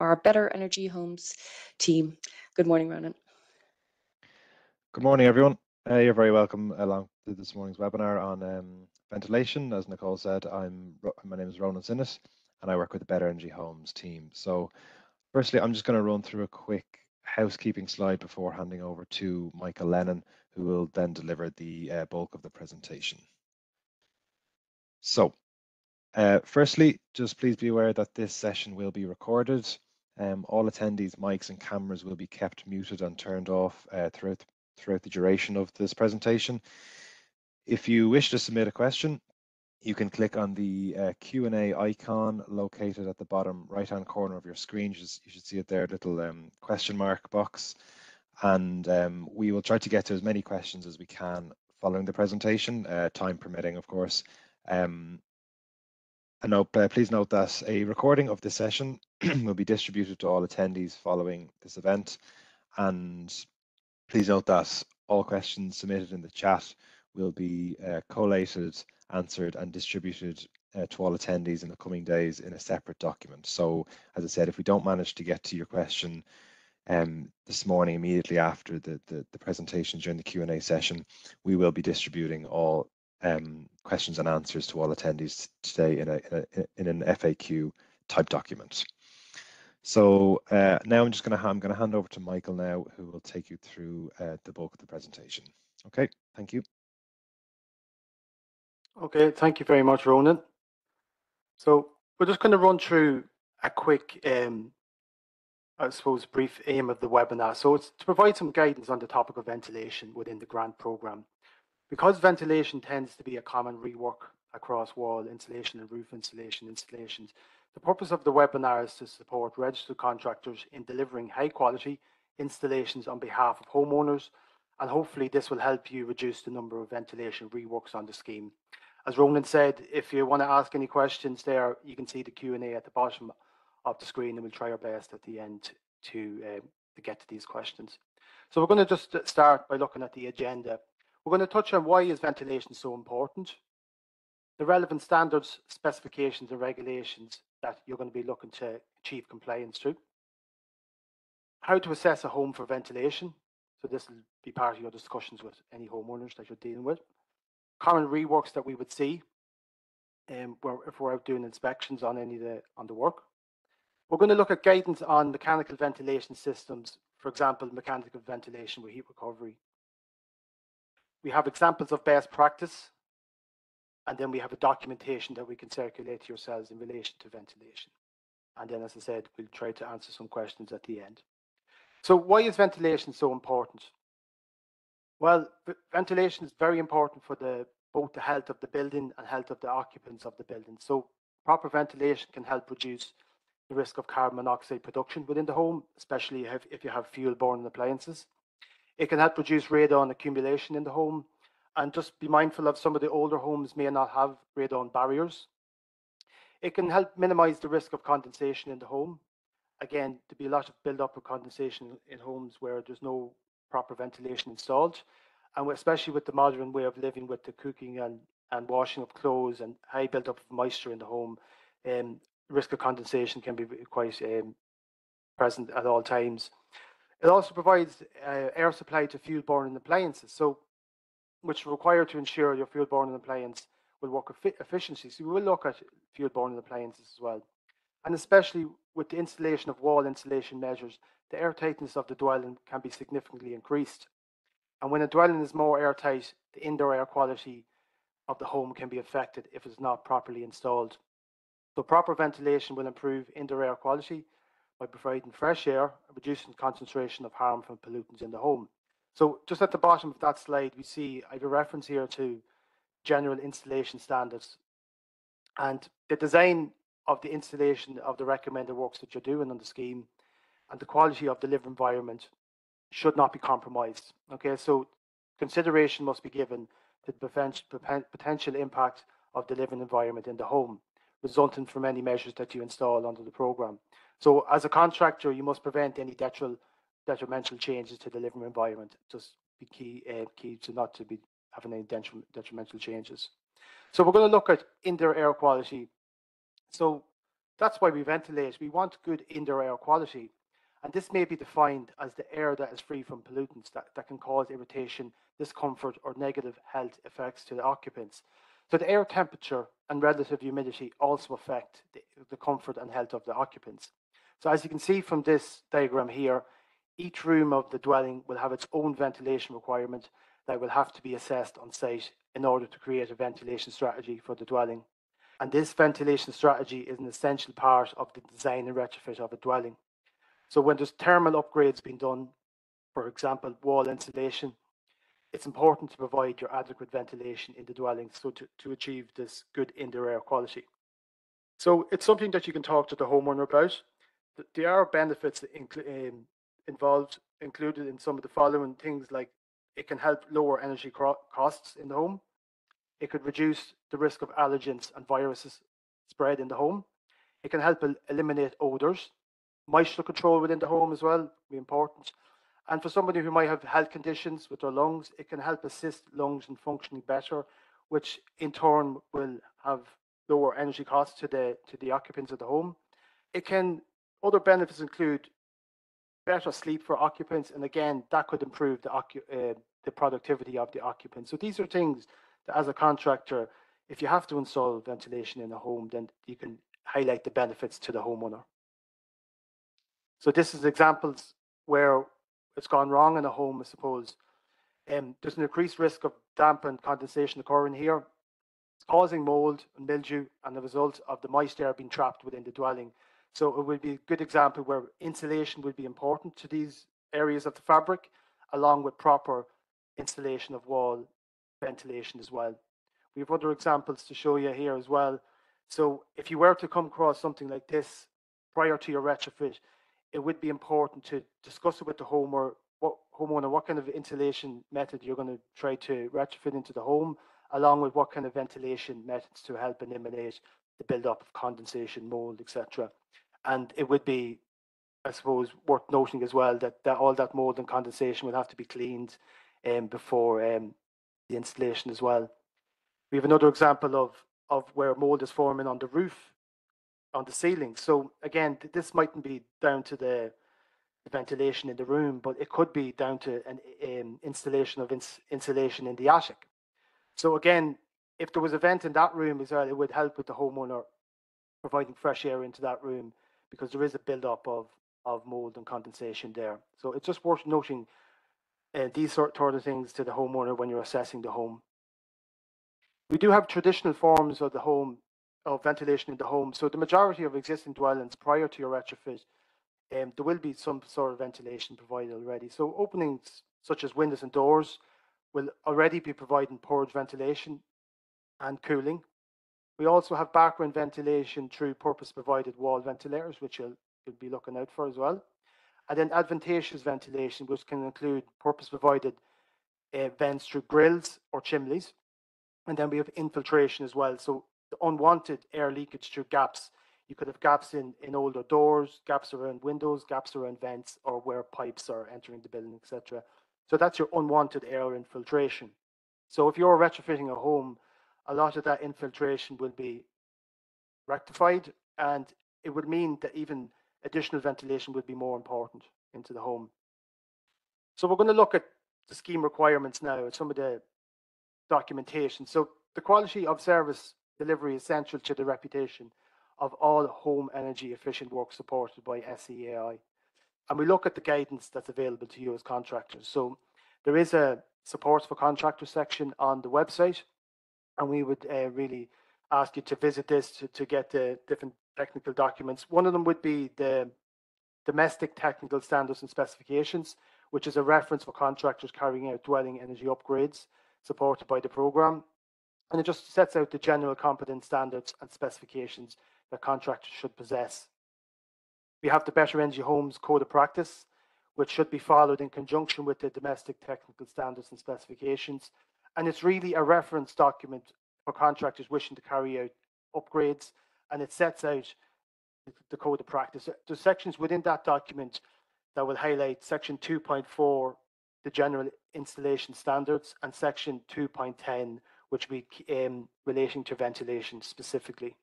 our Better Energy Homes team. Good morning, Ronan. Good morning, everyone. You're very welcome along to this morning's webinar on ventilation. As Nicole said, my name is Ronan Synnott, and I work with the Better Energy Homes team. So firstly, I'm just going to run through a quick housekeeping slide before handing over to Michael Lennon, who will then deliver the bulk of the presentation. So firstly, just please be aware that this session will be recorded. All attendees' mics and cameras will be kept muted and turned off throughout the duration of this presentation. If you wish to submit a question, you can click on the Q&A icon located at the bottom right-hand corner of your screen. You should see it there, a little question mark box. And we will try to get to as many questions as we can following the presentation, time permitting, of course. Please note that a recording of this session will be distributed to all attendees following this event. And please note that all questions submitted in the chat will be collated, answered and distributed to all attendees in the coming days in a separate document. So as I said, if we don't manage to get to your question this morning immediately after the presentation during the Q&A session, we will be distributing all questions and answers to all attendees today in an FAQ type document. So now I'm going to hand over to Michael now, who will take you through the bulk of the presentation. Okay, thank you. Okay, thank you very much, Ronan. So we're just going to run through a quick, I suppose, brief aim of the webinar. So it's to provide some guidance on the topic of ventilation within the grant program. Because ventilation tends to be a common rework across wall insulation and roof insulation installations, the purpose of the webinar is to support registered contractors in delivering high quality installations on behalf of homeowners, and hopefully this will help you reduce the number of ventilation reworks on the scheme. As Ronan said, if you want to ask any questions there, you can see the Q&A at the bottom of the screen, and we'll try our best at the end to get to these questions. So we're going to just start by looking at the agenda. We're going to touch on why is ventilation so important, the relevant standards, specifications and regulations that you're going to be looking to achieve compliance to, how to assess a home for ventilation. So this will be part of your discussions with any homeowners that you're dealing with. Common reworks that we would see if we're out doing inspections on the work. We're going to look at guidance on mechanical ventilation systems, for example, mechanical ventilation with heat recovery. We have examples of best practice, and then we have a documentation that we can circulate to yourselves in relation to ventilation. And then, as I said, we'll try to answer some questions at the end. So why is ventilation so important? Well, ventilation is very important for both the health of the building and health of the occupants of the building. So proper ventilation can help reduce the risk of carbon monoxide production within the home, especially if you have fuel-burning appliances. It can help reduce radon accumulation in the home, and just be mindful of some of the older homes may not have radon barriers. It can help minimize the risk of condensation in the home. Again, there'll be a lot of build-up of condensation in homes where there's no proper ventilation installed, and especially with the modern way of living with the cooking and washing of clothes and high build-up of moisture in the home, risk of condensation can be quite present at all times. It also provides air supply to fuel-burning appliances, which is required to ensure your fuel-burning appliance will work efficiently. So we will look at fuel-burning appliances as well. And especially with the installation of wall insulation measures, the airtightness of the dwelling can be significantly increased. And when a dwelling is more airtight, the indoor air quality of the home can be affected if it's not properly installed. So proper ventilation will improve indoor air quality by providing fresh air and reducing concentration of harmful pollutants in the home. So just at the bottom of that slide, we see I have a reference here to general installation standards, and the design of the installation of the recommended works that you're doing on the scheme and the quality of the living environment should not be compromised. Okay, so consideration must be given to the potential impact of the living environment in the home, resulting from any measures that you install under the program. So as a contractor, you must prevent any detrimental changes to the living environment. Just be key to not to be having any detrimental changes. So we're going to look at indoor air quality. So that's why we ventilate. We want good indoor air quality. And this may be defined as the air that is free from pollutants that can cause irritation, discomfort, or negative health effects to the occupants. So the air temperature and relative humidity also affect the comfort and health of the occupants. So as you can see from this diagram here, each room of the dwelling will have its own ventilation requirement that will have to be assessed on site in order to create a ventilation strategy for the dwelling. And this ventilation strategy is an essential part of the design and retrofit of a dwelling. So when there's thermal upgrades being done, for example, wall insulation, it's important to provide your adequate ventilation in the dwelling so to achieve this good indoor air quality. So it's something that you can talk to the homeowner about. There are benefits that included in some of the following things, like it can help lower energy costs in the home. It could reduce the risk of allergens and viruses spread in the home. It can help eliminate odors. Moisture control within the home as well, be important. And for somebody who might have health conditions with their lungs, it can help assist lungs in functioning better, which in turn will have lower energy costs to the occupants of the home. Other benefits include better sleep for occupants, and again, that could improve the productivity of the occupants. So these are things that, as a contractor, if you have to install ventilation in a home, then you can highlight the benefits to the homeowner. So this is examples where it's gone wrong in a home, I suppose. There's an increased risk of damp and condensation occurring here. It's causing mold and mildew and the result of the moist air being trapped within the dwelling. So it would be a good example where insulation would be important to these areas of the fabric, along with proper installation of wall ventilation as well. We have other examples to show you here as well. So if you were to come across something like this prior to your retrofit, it would be important to discuss it with the homeowner what kind of insulation method you're going to try to retrofit into the home, along with what kind of ventilation methods to help eliminate the build-up of condensation, mold, etc. And it would be, I suppose, worth noting as well that all that mold and condensation would have to be cleaned before the installation as well. We have another example of where mold is forming on the roof, on the ceiling. So again, this mightn't be down to the ventilation in the room, but it could be down to an installation of insulation in the attic. So again, if there was a vent in that room as well, it would help with the homeowner providing fresh air into that room, because there is a build-up of mold and condensation there. So it's just worth noting these sort of things to the homeowner when you're assessing the home. We do have traditional forms of ventilation in the home. So the majority of existing dwellings prior to your retrofit, there will be some sort of ventilation provided already. So openings such as windows and doors will already be providing purge ventilation and cooling. We also have background ventilation through purpose-provided wall ventilators, which you'll be looking out for as well. And then advantageous ventilation, which can include purpose-provided vents through grills or chimneys. And then we have infiltration as well. So the unwanted air leakage through gaps. You could have gaps in older doors, gaps around windows, gaps around vents, or where pipes are entering the building, etc. So that's your unwanted air infiltration. So if you're retrofitting a home, a lot of that infiltration will be rectified, and it would mean that even additional ventilation would be more important into the home. So we're going to look at the scheme requirements now and some of the documentation. So the quality of service delivery is central to the reputation of all home energy efficient work supported by SEAI. And we look at the guidance that's available to you as contractors. So there is a support for contractors section on the website, and we would really ask you to visit this to get the different technical documents. One of them would be the Domestic Technical Standards and Specifications, which is a reference for contractors carrying out dwelling energy upgrades supported by the programme. And it just sets out the general competence standards and specifications that contractors should possess. We have the Better Energy Homes Code of Practice, which should be followed in conjunction with the Domestic Technical Standards and Specifications. And it's really a reference document for contractors wishing to carry out upgrades, and it sets out the Code of Practice. There's sections within that document that will highlight Section 2.4, the General Installation Standards, and Section 2.10, which will be relating to ventilation specifically.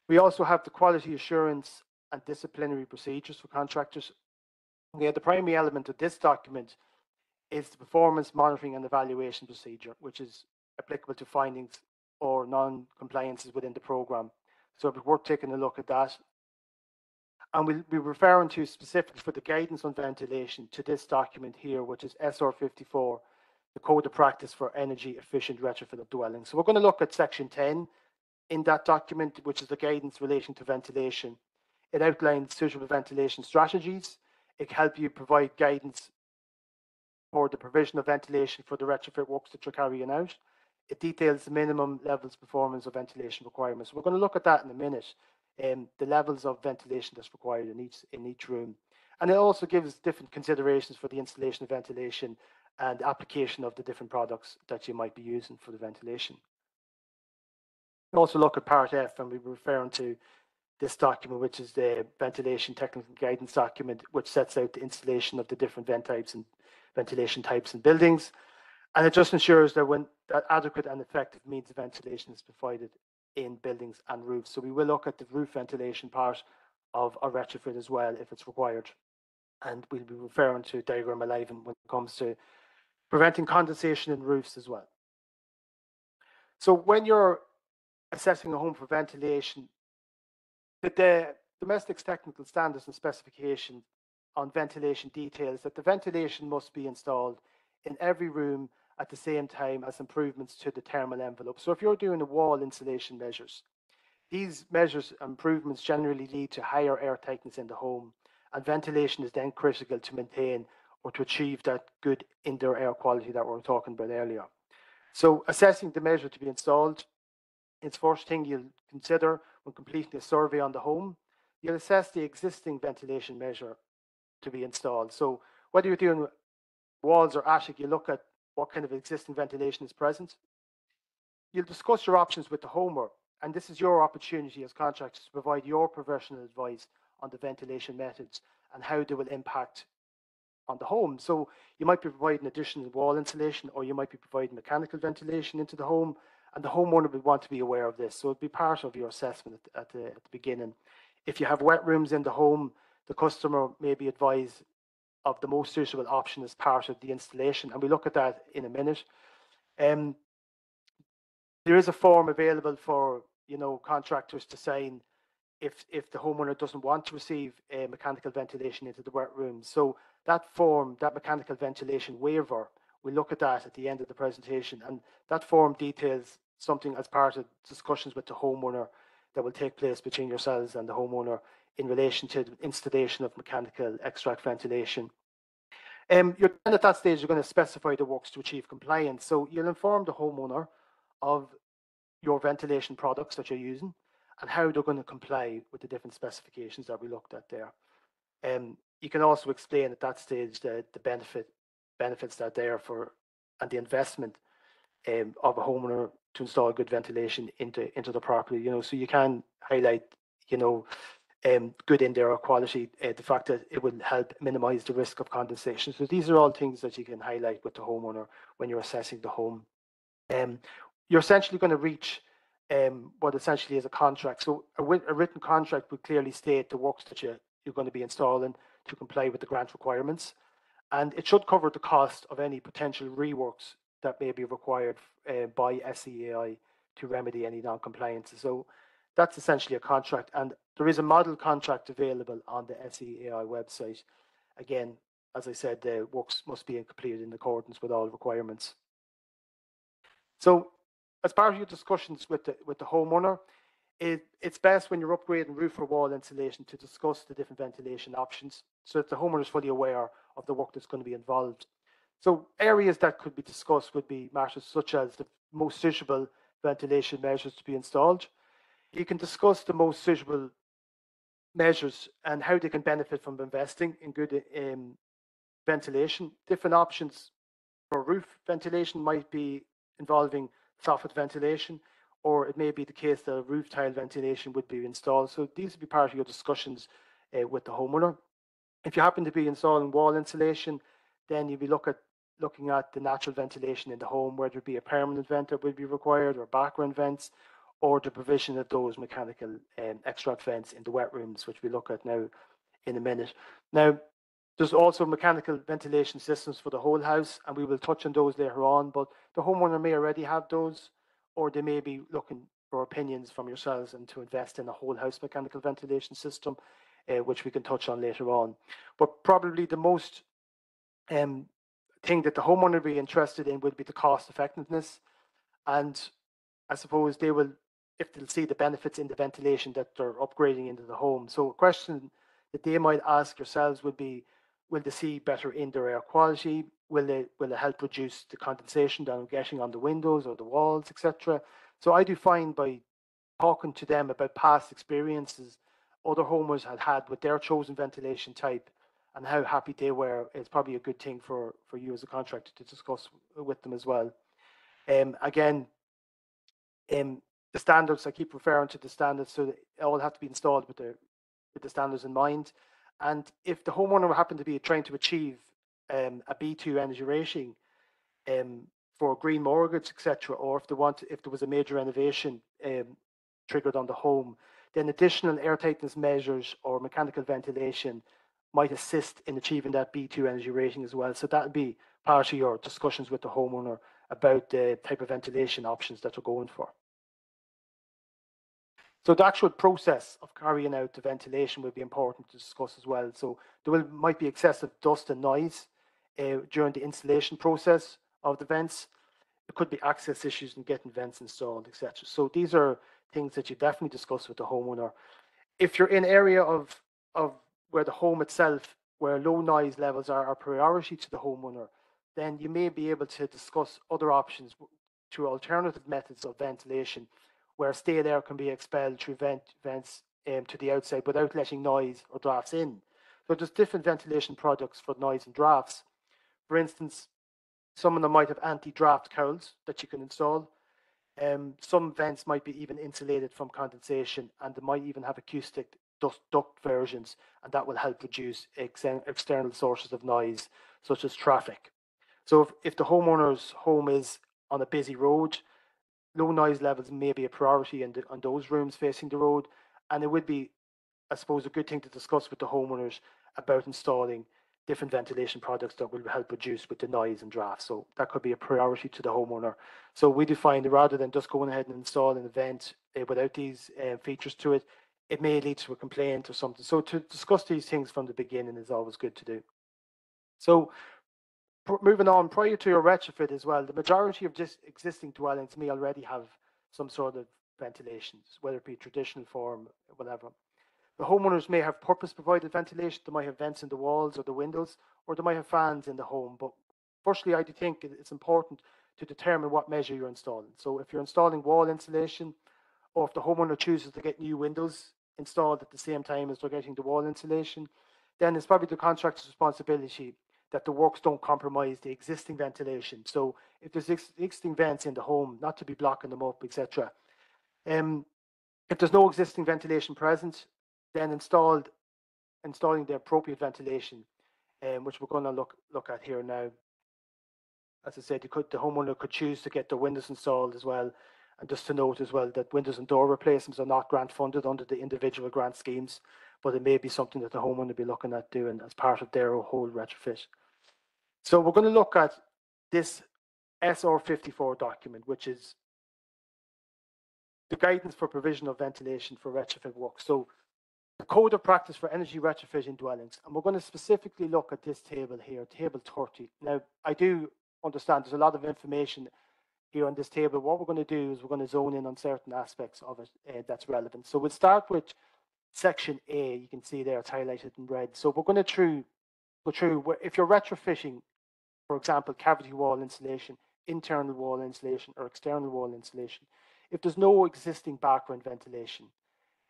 We also have the quality assurance and disciplinary procedures for contractors. Okay, the primary element of this document is the performance monitoring and evaluation procedure, which is applicable to findings or non-compliances within the programme. So it's worth taking a look at that. And we'll be referring to specifically for the guidance on ventilation to this document here, which is SR 54, the Code of Practice for Energy Efficient Retrofit of Dwellings. So we're going to look at section 10 in that document, which is the guidance relating to ventilation. It outlines suitable ventilation strategies. It can help you provide guidance for the provision of ventilation for the retrofit works that you're carrying out. It details the minimum levels performance of ventilation requirements. We're going to look at that in a minute, the levels of ventilation that's required in each room. And it also gives different considerations for the installation of ventilation and application of the different products that you might be using for the ventilation. We'll also look at part F, and we'll be referring to this document, which is the ventilation technical guidance document, which sets out the installation of the different vent types and ventilation types in buildings. And it just ensures that that adequate and effective means of ventilation is provided in buildings and roofs. So we will look at the roof ventilation part of a retrofit as well, if it's required. And we'll be referring to diagram 11 when it comes to preventing condensation in roofs as well. So when you're assessing a home for ventilation, the domestic technical standards and specifications on ventilation details that the ventilation must be installed in every room at the same time as improvements to the thermal envelope. So if you're doing the wall insulation measures, these measures improvements generally lead to higher air tightness in the home, and ventilation is then critical to maintain or to achieve that good indoor air quality that we were talking about earlier. So assessing the measure to be installed, it's first thing you'll consider when completing a survey on the home. You'll assess the existing ventilation measure to be installed. So whether you're doing walls or attic, you look at what kind of existing ventilation is present. You'll discuss your options with the homeowner, and this is your opportunity as contractors to provide your professional advice on the ventilation methods and how they will impact on the home. So you might be providing additional wall insulation, or you might be providing mechanical ventilation into the home, and the homeowner would want to be aware of this. So it'd be part of your assessment at the beginning. If you have wet rooms in the home, the customer may be advised of the most suitable option as part of the installation, and we look at that in a minute. There is a form available for contractors to sign if the homeowner doesn't want to receive mechanical ventilation into the wet room. So that form, that mechanical ventilation waiver, we look at that at the end of the presentation, and that form details something as part of discussions with the homeowner that will take place between yourselves and the homeowner in relation to the installation of mechanical extract ventilation. You're then at that stage, you're going to specify the works to achieve compliance. So you'll inform the homeowner of your ventilation products that you're using and how they're going to comply with the different specifications that we looked at there. You can also explain at that stage the benefits that are there for and the investment of a homeowner to install good ventilation into the property. So you can highlight good indoor air quality, the fact that it will help minimize the risk of condensation. So these are all things that you can highlight with the homeowner when you're assessing the home. You're essentially going to reach what essentially is a contract. So a written contract would clearly state the works that you're going to be installing to comply with the grant requirements. And it should cover the cost of any potential reworks that may be required by SEAI to remedy any non-compliances. So that's essentially a contract, and there is a model contract available on the SEAI website. Again, as I said, the works must be completed in accordance with all requirements. So as part of your discussions with the homeowner, it's best when you're upgrading roof or wall insulation to discuss the different ventilation options so that the homeowner is fully aware of the work that's going to be involved. So areas that could be discussed would be matters such as the most suitable ventilation measures to be installed. You can discuss the most suitable measures and how they can benefit from investing in good ventilation. Different options for roof ventilation might be involving soffit ventilation, or it may be the case that a roof tile ventilation would be installed. So these would be part of your discussions with the homeowner. If you happen to be installing wall insulation, then you'll be looking at the natural ventilation in the home, whether it be a permanent vent that would be required or background vents, or the provision of those mechanical extract vents in the wet rooms, which we look at now in a minute. Now, there's also mechanical ventilation systems for the whole house, and we will touch on those later on, but the homeowner may already have those, or they may be looking for opinions from yourselves and to invest in a whole house mechanical ventilation system, which we can touch on later on. But probably the most thing that the homeowner will be interested in would be the cost effectiveness. And I suppose they will, if they'll see the benefits in the ventilation that they're upgrading into the home. So a question that they might ask yourselves would be, will they see better indoor air quality? Will it help reduce the condensation that I'm getting on the windows or the walls, etc.? So I do find by talking to them about past experiences other homeowners had with their chosen ventilation type and how happy they were, it's probably a good thing for you as a contractor to discuss with them as well. Again, the standards, I keep referring to the standards, so they all have to be installed with the standards in mind. And if the homeowner happened to be trying to achieve a B2 energy rating for green mortgage, etc., or if there was a major renovation triggered on the home, then additional air tightness measures or mechanical ventilation might assist in achieving that B2 energy rating as well. So that would be part of your discussions with the homeowner about the type of ventilation options that you're going for. So the actual process of carrying out the ventilation will be important to discuss as well. So there might be excessive dust and noise during the installation process of the vents. There could be access issues in getting vents installed, etc. So these are things that you definitely discuss with the homeowner. If you're in an area of where the home itself, where low noise levels are a priority to the homeowner, then you may be able to discuss other options through alternative methods of ventilation, where stale air can be expelled through vents to the outside without letting noise or drafts in. So there's different ventilation products for noise and drafts. For instance, some of them might have anti-draft cowls that you can install. Some vents might be even insulated from condensation, and they might even have acoustic duct versions, and that will help reduce external sources of noise, such as traffic. So if the homeowner's home is on a busy road, low noise levels may be a priority on those rooms facing the road, and it would be, I suppose, a good thing to discuss with the homeowners about installing different ventilation products that will help reduce with the noise and draft. So that could be a priority to the homeowner. So we do find that rather than just going ahead and installing a vent without these features to it, it may lead to a complaint or something. So to discuss these things from the beginning is always good to do. So moving on, prior to your retrofit as well, the majority of just existing dwellings may already have some sort of ventilations, whether it be traditional form, whatever. The homeowners may have purpose-provided ventilation. They might have vents in the walls or the windows, or they might have fans in the home. But firstly, I do think it's important to determine what measure you're installing. So if you're installing wall insulation, or if the homeowner chooses to get new windows installed at the same time as they're getting the wall insulation, then it's probably the contractor's responsibility that the works don't compromise the existing ventilation. So if there's existing vents in the home, not to be blocking them up, etc. If there's no existing ventilation present, then installing the appropriate ventilation, which we're going to look at here now. As I said, the homeowner could choose to get the windows installed as well. And just to note as well that windows and door replacements are not grant funded under the individual grant schemes, but it may be something that the homeowner will be looking at doing as part of their whole retrofit. So we're going to look at this SR54 document, which is the guidance for provision of ventilation for retrofit work. So the code of practice for energy retrofit in dwellings. And we're going to specifically look at this table here, table 30. Now, I do understand there's a lot of information here on this table. What we're going to do is we're going to zone in on certain aspects of it that's relevant. So we'll start with section A. You can see there it's highlighted in red. So we're going to go through if you're retrofitting, for example, cavity wall insulation, internal wall insulation, or external wall insulation. If there's no existing background ventilation,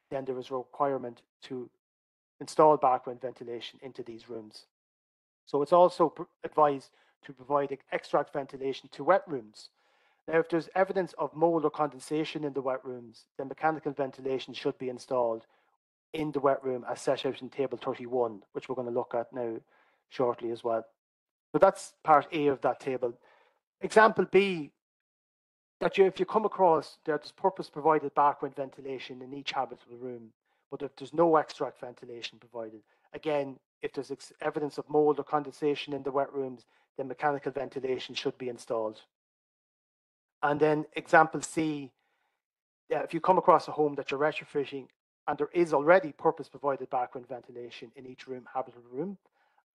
then there is a requirement to install background ventilation into these rooms. So it's also advised to provide extract ventilation to wet rooms. Now, if there's evidence of mold or condensation in the wet rooms, then mechanical ventilation should be installed in the wet room as set out in table 31, which we're going to look at now shortly as well. So that's part A of that table. Example B that if you come across there's purpose-provided background ventilation in each habitable room, but if there's no extract ventilation provided, again, if there's evidence of mold or condensation in the wet rooms, then mechanical ventilation should be installed. And then example C, if you come across a home that you're retrofitting and there is already purpose-provided background ventilation in each habitable room,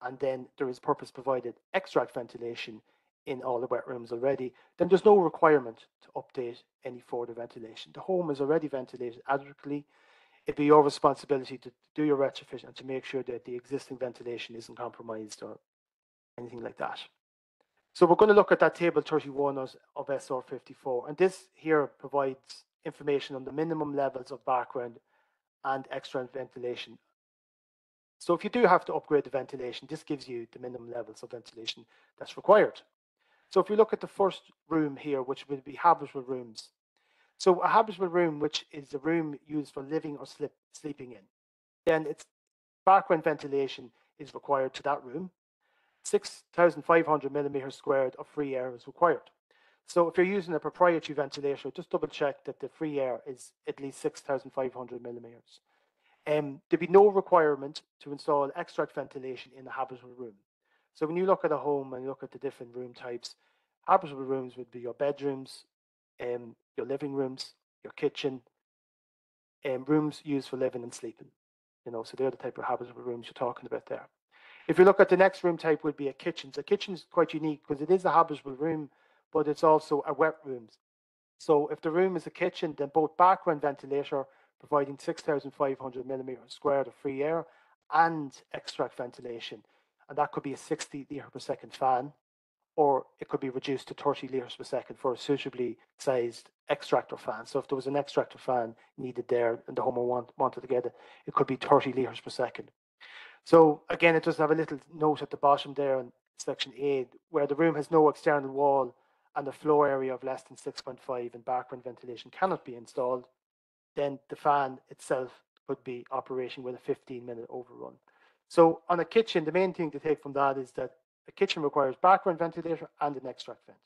and then there is purpose-provided extract ventilation in all the wet rooms already, then there's no requirement to update any further ventilation. The home is already ventilated adequately. It'd be your responsibility to do your retrofit and to make sure that the existing ventilation isn't compromised or anything like that. So we're going to look at that table 31 of SR 54, and this here provides information on the minimum levels of background and extract ventilation. So if you do have to upgrade the ventilation, this gives you the minimum levels of ventilation that's required. So if we look at the first room here, which will be habitable rooms. So a habitable room, which is a room used for living or sleeping in, then its background ventilation is required to that room. 6,500 millimeters squared of free air is required. So if you're using a proprietary ventilator, just double check that the free air is at least 6,500 millimeters. There'd be no requirement to install extract ventilation in a habitable room. So when you look at a home and you look at the different room types, habitable rooms would be your bedrooms, your living rooms, your kitchen, rooms used for living and sleeping. So they're the type of habitable rooms you're talking about there. If you look at the next room type, would be a kitchen. So kitchen is quite unique because it is a habitable room, but it's also a wet room. So if the room is a kitchen, then both background ventilator providing 6,500 millimeters squared of free air and extract ventilation, and that could be a 60 litre per second fan, or it could be reduced to 30 litres per second for a suitably sized extractor fan. So if there was an extractor fan needed there and the homeowner wanted to get it, it could be 30 litres per second. So again, it does have a little note at the bottom there in section A, where the room has no external wall and a floor area of less than 6.5 and background ventilation cannot be installed, then the fan itself could be operating with a 15-minute overrun. So on a kitchen, the main thing to take from that is that a kitchen requires background ventilator and an extract vent.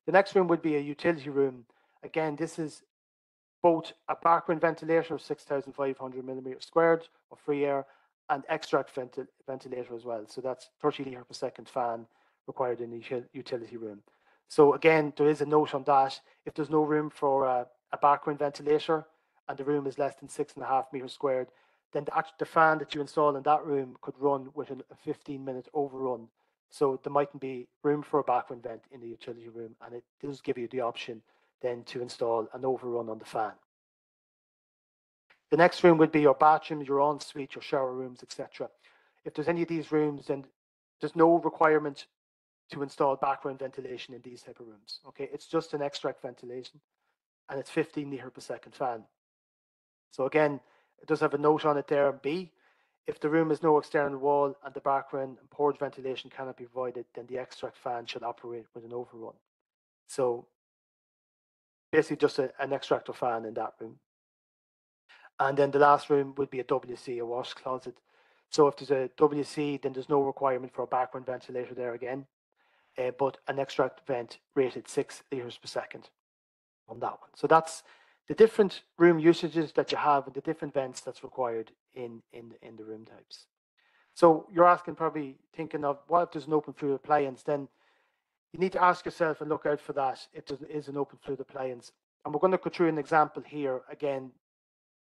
The next room would be a utility room. Again, this is both a background ventilator of 6,500 millimeters squared of free air and extract ventilator as well. So that's 30 litre per second fan required in the utility room. So again, there is a note on that. If there's no room for a background ventilator and the room is less than 6.5 meters squared, then the fan that you install in that room could run with a 15-minute overrun. So there mightn't be room for a background vent in the utility room, and it does give you the option then to install an overrun on the fan. The next room would be your bathrooms, your ensuite, your shower rooms, etc. If there's any of these rooms, then there's no requirement to install background ventilation in these type of rooms. Okay, it's just an extract ventilation, and it's 15 litre per second fan. So again, it does have a note on it there, B. If the room has no external wall and the background and purge ventilation cannot be provided, then the extract fan should operate with an overrun. So basically just an extractor fan in that room. And then the last room would be a WC, a wash closet. So if there's a WC, then there's no requirement for a background ventilator there again, but an extract vent rated 6 litres per second on that one. So that's the different room usages that you have and the different vents that's required in the room types. So you're asking, probably thinking of, what if there's an open fluid appliance? Then you need to ask yourself and look out for that if there is an open fluid appliance. And we're going to go through an example here again,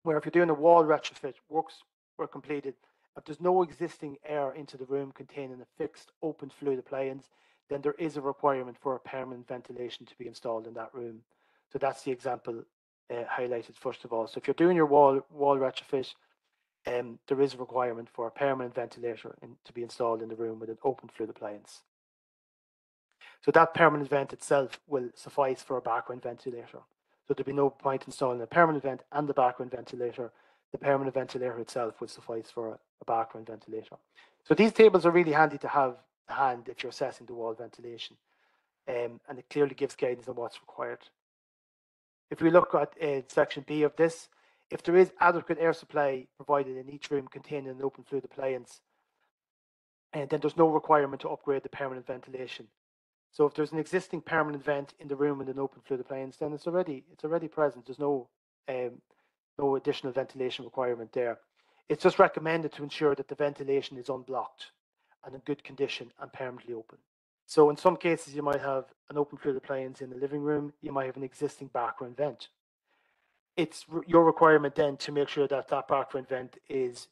where if you're doing a wall retrofit, works were completed, if there's no existing air into the room containing a fixed open fluid appliance, then there is a requirement for a permanent ventilation to be installed in that room. So that's the example highlighted first of all. So if you're doing your wall retrofit, there is a requirement for a permanent ventilator to be installed in the room with an open fluid appliance. So that permanent vent itself will suffice for a background ventilator. So there'd be no point installing a permanent vent and the background ventilator. The permanent ventilator itself would suffice for a background ventilator. So these tables are really handy to have to hand if you're assessing the wall ventilation, and it clearly gives guidance on what's required. If we look at section B of this, if there is adequate air supply provided in each room containing an open fluid appliance, then there's no requirement to upgrade the permanent ventilation. So if there's an existing permanent vent in the room with an open fluid appliance, then it's already present. There's no additional ventilation requirement there. It's just recommended to ensure that the ventilation is unblocked and in good condition and permanently open. So in some cases, you might have an open fluid appliance in the living room. You might have an existing background vent. It's your requirement then to make sure that that background vent is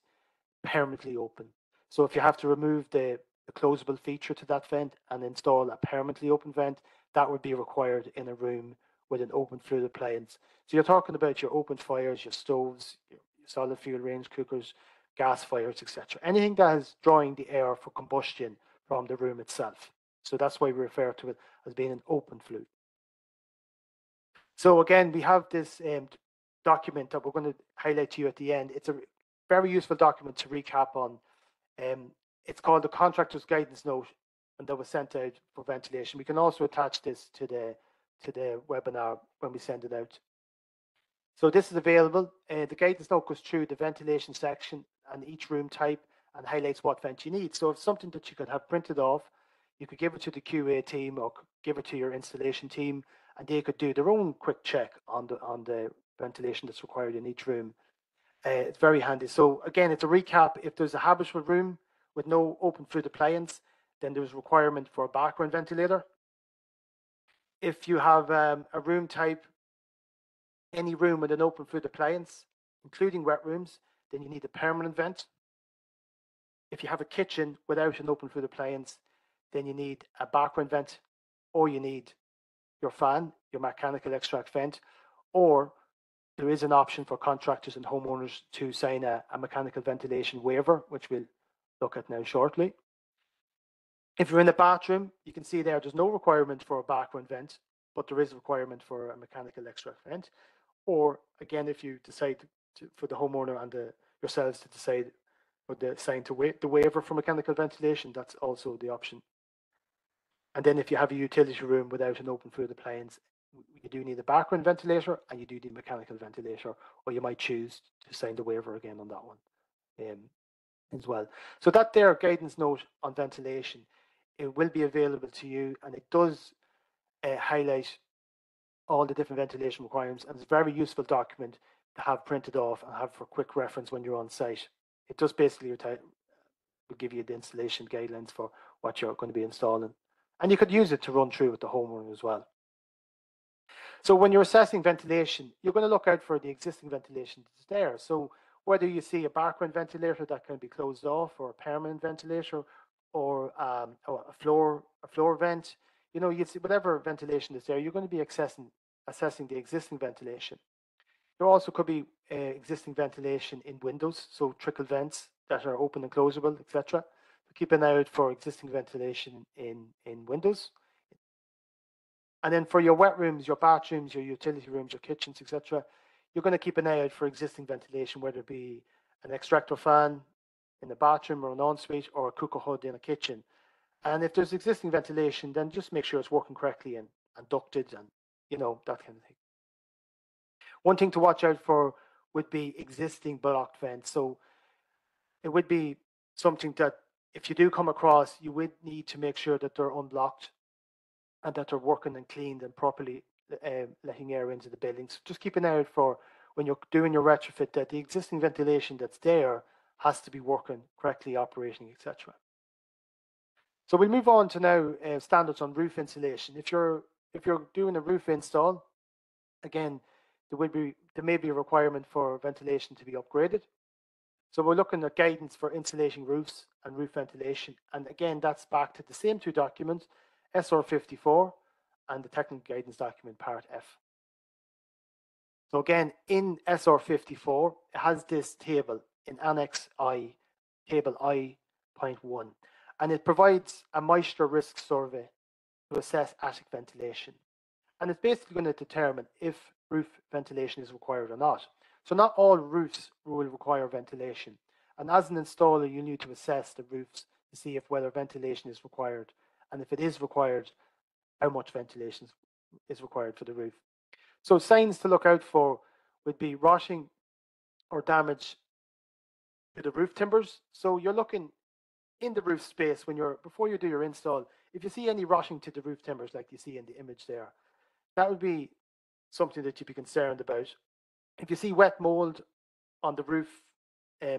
permanently open. So if you have to remove the closable feature to that vent and install a permanently open vent, that would be required in a room with an open fluid appliance. So you're talking about your open fires, your stoves, your solid fuel range cookers, gas fires, etc. Anything that is drawing the air for combustion from the room itself. So that's why we refer to it as being an open flue. So again, we have this document that we're going to highlight to you at the end. It's a very useful document to recap on. It's called the Contractors Guidance Note, and that was sent out for ventilation. We can also attach this to the webinar when we send it out. So this is available. The guidance note goes through the ventilation section and each room type and highlights what vent you need. So if something that you could have printed off, you could give it to the QA team or give it to your installation team, and they could do their own quick check on the ventilation that's required in each room. It's very handy. So again, it's a recap. If there's a habitable room with no open fluid appliance, then there's requirement for a background ventilator. If you have a room type, any room with an open fluid appliance, including wet rooms, then you need a permanent vent. If you have a kitchen without an open fluid appliance, then you need a background vent, or you need your fan, your mechanical extract vent, or there is an option for contractors and homeowners to sign a mechanical ventilation waiver, which we'll look at now shortly. If you're in a bathroom, you can see there's no requirement for a background vent, but there is a requirement for a mechanical extract vent. Or again, if you decide for the homeowner and yourselves to decide or sign the waiver for mechanical ventilation, that's also the option. And then if you have a utility room without an open fluid appliance, you do need a background ventilator and you do need a mechanical ventilator, or you might choose to sign the waiver again on that one as well. So that there guidance note on ventilation, it will be available to you, and it does highlight all the different ventilation requirements, and it's a very useful document to have printed off and have for quick reference when you're on site. It does basically will give you the installation guidelines for what you're going to be installing. And you could use it to run through with the homeowner as well. So when you're assessing ventilation, you're going to look out for the existing ventilation that's there. So whether you see a background ventilator that can be closed off, or a permanent ventilator, or a floor vent, you see whatever ventilation is there, you're going to be assessing the existing ventilation. There also could be existing ventilation in windows, so trickle vents that are open and closable, etc. So keep an eye out for existing ventilation in windows. And then for your wet rooms, your bathrooms, your utility rooms, your kitchens, etc., you're going to keep an eye out for existing ventilation, whether it be an extractor fan in the bathroom or an ensuite, or a cooker hood in a kitchen. And if there's existing ventilation, then just make sure it's working correctly and ducted and, that kind of thing. One thing to watch out for would be existing blocked vents. So it would be something that if you do come across, you would need to make sure that they're unblocked and that they're working and cleaned and properly letting air into the building. So just keep an eye out for, when you're doing your retrofit, that the existing ventilation that's there has to be working correctly, operating, etc. So we'll move on to now standards on roof insulation. If you're doing a roof install, again, there may be a requirement for ventilation to be upgraded. So we're looking at guidance for insulating roofs and roof ventilation. And again, that's back to the same two documents, SR 54 and the technical guidance document part F. So again, in SR 54, it has this table in Annex I, table I.1, and it provides a moisture risk survey to assess attic ventilation. And it's basically going to determine if roof ventilation is required or not. So not all roofs will require ventilation. And as an installer, you need to assess the roofs to see if whether ventilation is required. And if it is required, how much ventilation is required for the roof. So signs to look out for would be rotting or damage to the roof timbers. So you're looking, in the roof space, before you do your install, if you see any rotting to the roof timbers like you see in the image there, that would be something that you'd be concerned about. If you see wet mold on the roof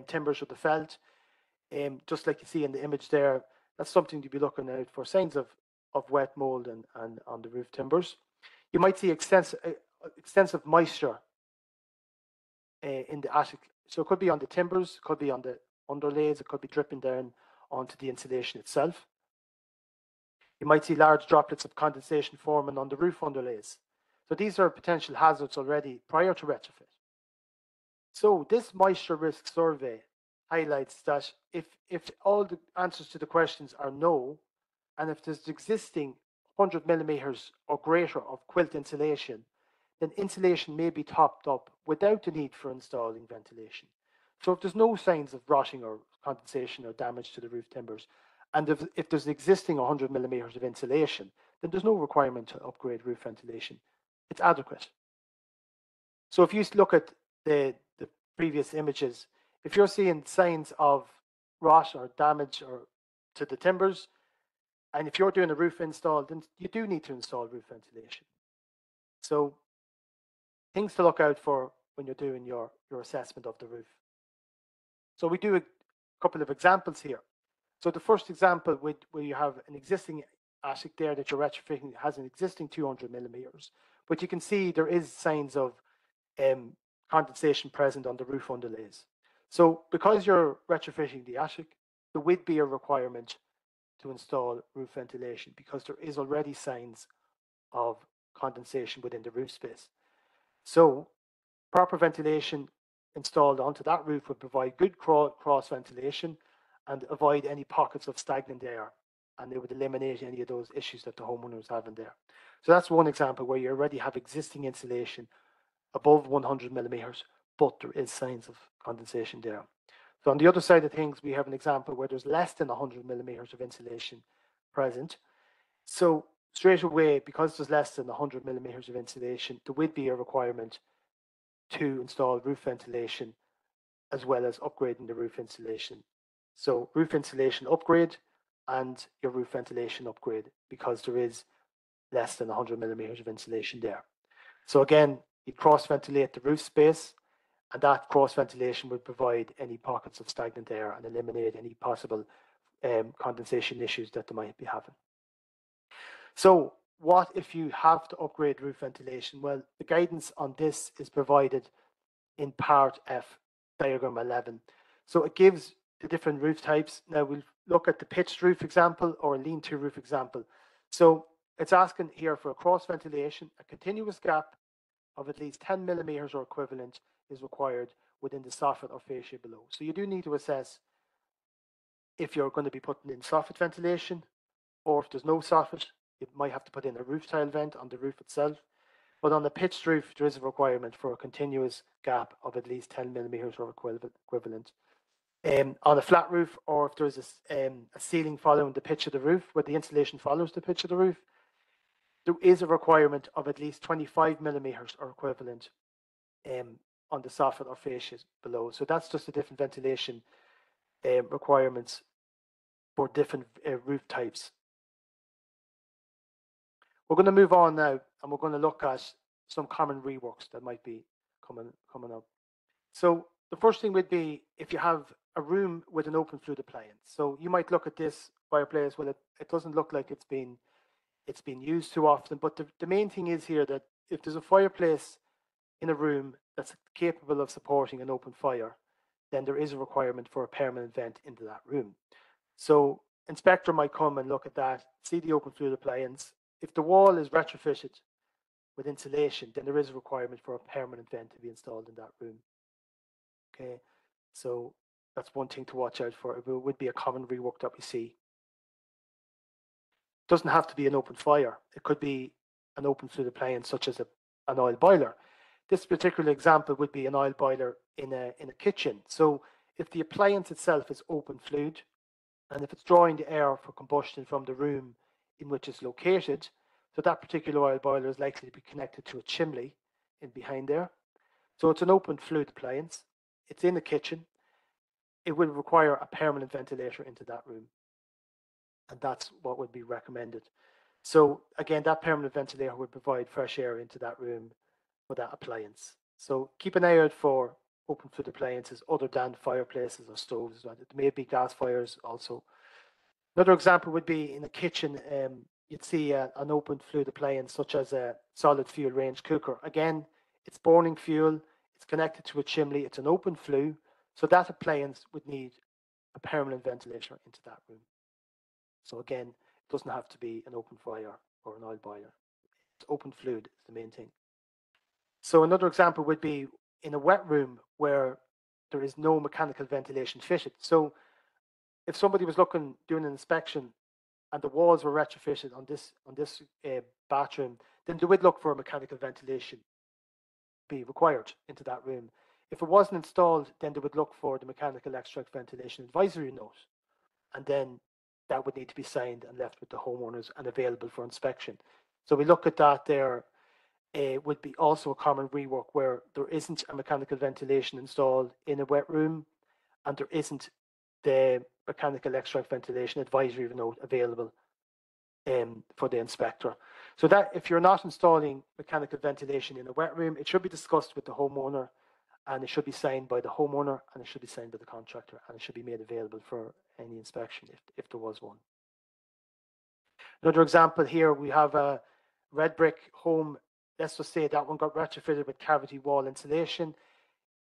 timbers or the felt, just like you see in the image there, that's something to be looking out for, signs of wet mold and on the roof timbers. You might see extensive moisture in the attic. So it could be on the timbers, it could be on the underlays, it could be dripping down onto the insulation itself. You might see large droplets of condensation forming on the roof underlays. So these are potential hazards already prior to retrofit. So this moisture risk survey highlights that if all the answers to the questions are no, and if there's existing 100 millimeters or greater of quilt insulation, then insulation may be topped up without the need for installing ventilation. So if there's no signs of rotting or condensation or damage to the roof timbers, and if there's existing 100 millimeters of insulation, then there's no requirement to upgrade roof ventilation. It's adequate. So if you look at the previous images, if you're seeing signs of rot or damage or to the timbers, and if you're doing a roof install, then you do need to install roof ventilation. So things to look out for when you're doing your assessment of the roof. So we do a couple of examples here. So the first example where you have an existing attic there that you're retrofitting has an existing 200 millimeters, but you can see there is signs of condensation present on the roof underlays. So because you're retrofitting the attic, there would be a requirement to install roof ventilation because there is already signs of condensation within the roof space. So proper ventilation installed onto that roof would provide good cross ventilation and avoid any pockets of stagnant air, and it would eliminate any of those issues that the homeowners have in there. So that's one example where you already have existing insulation above 100 millimeters, but there is signs of condensation there. So on the other side of things, we have an example where there's less than 100 millimeters of insulation present. So straight away, because there's less than 100 millimeters of insulation, there would be a requirement to install roof ventilation as well as upgrading the roof insulation. So roof insulation upgrade and your roof ventilation upgrade because there is less than 100 millimeters of insulation there. So again, you cross ventilate the roof space, and that cross ventilation would provide any pockets of stagnant air and eliminate any possible condensation issues that they might be having. So what if you have to upgrade roof ventilation? Well, the guidance on this is provided in part F, diagram 11. So it gives the different roof types. Now we'll look at the pitched roof example or a lean-to roof example. So it's asking here for a cross ventilation, a continuous gap of at least 10 millimeters or equivalent is required within the soffit or fascia below. So you do need to assess if you're going to be putting in soffit ventilation, or if there's no soffit, you might have to put in a roof tile vent on the roof itself. But on the pitched roof, there is a requirement for a continuous gap of at least 10 millimeters or equivalent. On a flat roof, or if there's a ceiling following the pitch of the roof, where the insulation follows the pitch of the roof, there is a requirement of at least 25 millimeters or equivalent on the soffit or fascia below. So that's just the different ventilation requirements for different roof types. We're going to move on now, and we're going to look at some common reworks that might be coming up. So the first thing would be if you have a room with an open flue appliance. So you might look at this fireplace. Well, it doesn't look like it's been used too often, but the main thing is here that if there's a fireplace in a room that's capable of supporting an open fire, then there is a requirement for a permanent vent into that room. So inspector might come and look at that, see the open flue appliance. If the wall is retrofitted with insulation, then there is a requirement for a permanent vent to be installed in that room. Okay, so that's one thing to watch out for. It would be a common rework that we see. It doesn't have to be an open fire. It could be an open flue appliance such as an oil boiler. This particular example would be an oil boiler in a kitchen. So if the appliance itself is open flued, and if it's drawing the air for combustion from the room in which it's located, so that particular oil boiler is likely to be connected to a chimney in behind there. So it's an open fluid appliance. It's in the kitchen. it would require a permanent ventilator into that room. And that's what would be recommended. So again, that permanent ventilator would provide fresh air into that room for that appliance. So keep an eye out for open flue appliances other than fireplaces or stoves. There may be gas fires also. Another example would be in a kitchen. You'd see an open flue appliance such as a solid fuel range cooker. Again, it's burning fuel, it's connected to a chimney, it's an open flue, so that appliance would need a permanent ventilator into that room. So again, it doesn't have to be an open fire or an oil boiler. It's open flue is the main thing. So another example would be in a wet room where there is no mechanical ventilation fitted. So if somebody was doing an inspection and the walls were retrofitted on this bathroom, then they would look for a mechanical ventilation be required into that room. If it wasn't installed, then they would look for the mechanical extract ventilation advisory note, and then that would need to be signed and left with the homeowners and available for inspection. So we look at that there. Would be also a common rework where there isn't a mechanical ventilation installed in a wet room, and there isn't the mechanical extract ventilation advisory note available for the inspector. So that if you're not installing mechanical ventilation in a wet room, it should be discussed with the homeowner, and it should be signed by the homeowner, and it should be signed by the contractor, and it should be made available for any inspection if there was one. Another example here, we have a red brick home. Let's just say that one got retrofitted with cavity wall insulation.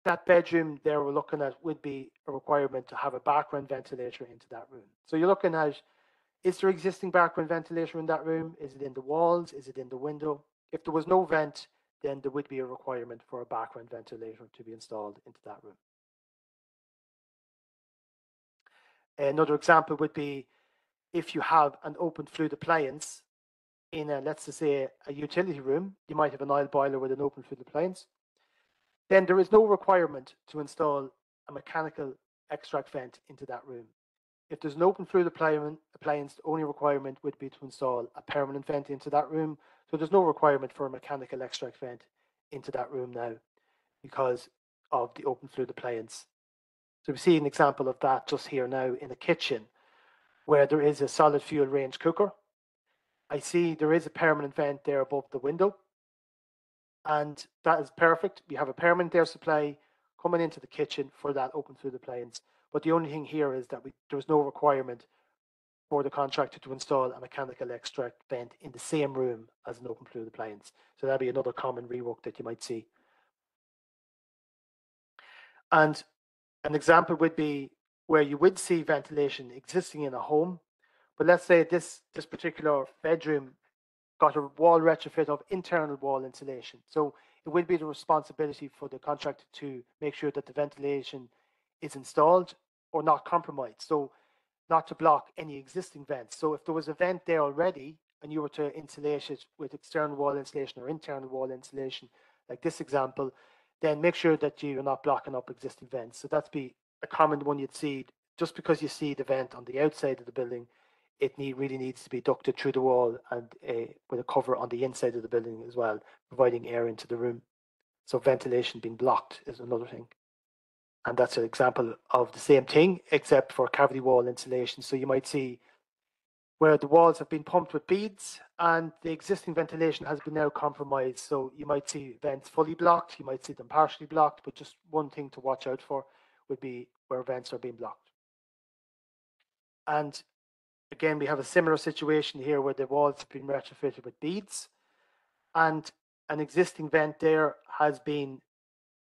That bedroom there we're looking at would be a requirement to have a background ventilator into that room. So you're looking at, is there existing background ventilator in that room? Is it in the walls? Is it in the window? If there was no vent, then there would be a requirement for a background ventilator to be installed into that room. Another example would be if you have an open flue appliance in a, let's just say, a utility room, you might have an oil boiler with an open flue appliance, then there is no requirement to install a mechanical extract vent into that room. If there's an open flue appliance, the only requirement would be to install a permanent vent into that room. So there's no requirement for a mechanical extract vent into that room now because of the open flue appliance. So we see an example of that just here now in a kitchen where there is a solid fuel range cooker. I see there is a permanent vent there above the window, and that is perfect. We have a permanent air supply coming into the kitchen for that open flue appliance. But the only thing here is that there's no requirement for the contractor to install a mechanical extract vent in the same room as an open flue appliance. So that'd be another common rework that you might see. And an example would be where you would see ventilation existing in a home, but let's say this particular bedroom got a wall retrofit of internal wall insulation. So it will be the responsibility for the contractor to make sure that the ventilation is installed or not compromised. So not to block any existing vents. So if there was a vent there already and you were to insulate it with external wall insulation or internal wall insulation, like this example, then make sure that you're not blocking up existing vents. So that's be a common one you'd see. Just because you see the vent on the outside of the building, it really needs to be ducted through the wall and with a cover on the inside of the building as well, providing air into the room. So ventilation being blocked is another thing. And that's an example of the same thing, except for cavity wall insulation. So you might see where the walls have been pumped with beads and the existing ventilation has been now compromised. So you might see vents fully blocked, you might see them partially blocked, but just one thing to watch out for would be where vents are being blocked. And again, we have a similar situation here where the walls have been retrofitted with beads and an existing vent there has been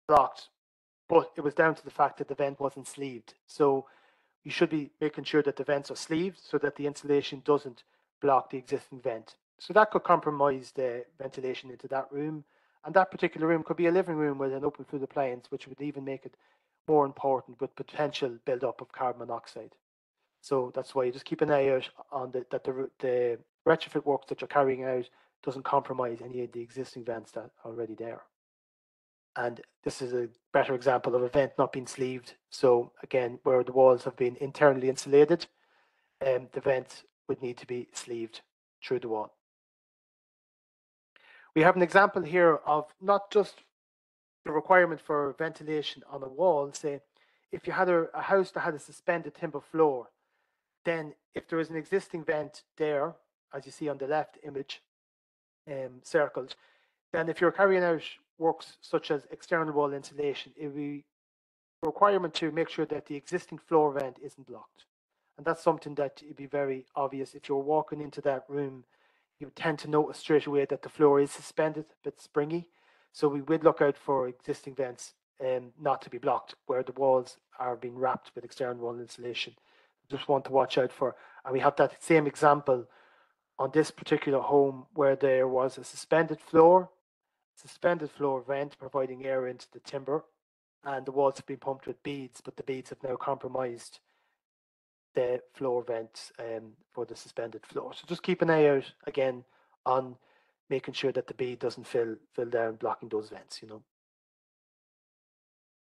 blocked, but it was down to the fact that the vent wasn't sleeved. So you should be making sure that the vents are sleeved so that the insulation doesn't block the existing vent. So that could compromise the ventilation into that room. And that particular room could be a living room with an open flue appliance, which would even make it more important with potential buildup of carbon monoxide. So that's why you just keep an eye out on that the retrofit work that you're carrying out doesn't compromise any of the existing vents that are already there. And this is a better example of a vent not being sleeved. So again, where the walls have been internally insulated, the vent would need to be sleeved through the wall. We have an example here of not just the requirement for ventilation on a wall. Say, if you had a house that had a suspended timber floor, then if there is an existing vent there, as you see on the left image, circled, then if you're carrying out works such as external wall insulation, it would be a requirement to make sure that the existing floor vent isn't blocked. And that's something that it'd be very obvious. If you're walking into that room, you tend to notice straight away that the floor is suspended, a bit springy. So we would look out for existing vents not to be blocked where the walls are being wrapped with external wall insulation. Just want to watch out for. And we have that same example on this particular home where there was a suspended floor vent providing air into the timber, and the walls have been pumped with beads, but the beads have now compromised the floor vents for the suspended floor. So just keep an eye out again on making sure that the bead doesn't fill down, blocking those vents, you know.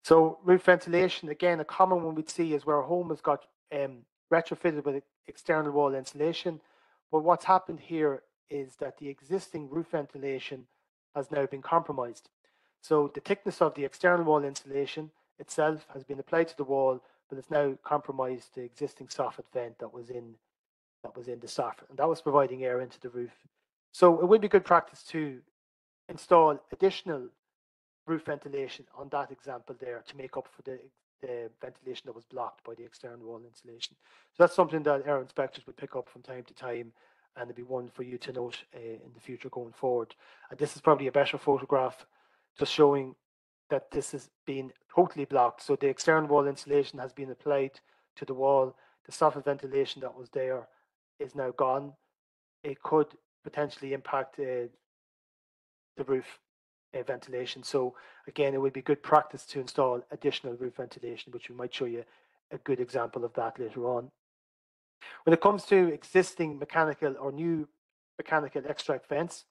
So roof ventilation, again, a common one we'd see is where a home has got retrofitted with external wall insulation. But what's happened here is that the existing roof ventilation has now been compromised. So the thickness of the external wall insulation itself has been applied to the wall, but it's now compromised the existing soffit vent that was in the soffit, and that was providing air into the roof. So it would be good practice to install additional roof ventilation on that example there to make up for the ventilation that was blocked by the external wall insulation. So that's something that our inspectors would pick up from time to time, and it'd be one for you to note in the future going forward. And this is probably a better photograph, just showing that this has been totally blocked. So the external wall insulation has been applied to the wall. The soffit ventilation that was there is now gone. It could potentially impact the roof ventilation. So again, it would be good practice to install additional roof ventilation, which we might show you a good example of that later on. When it comes to existing mechanical or new mechanical extract vents,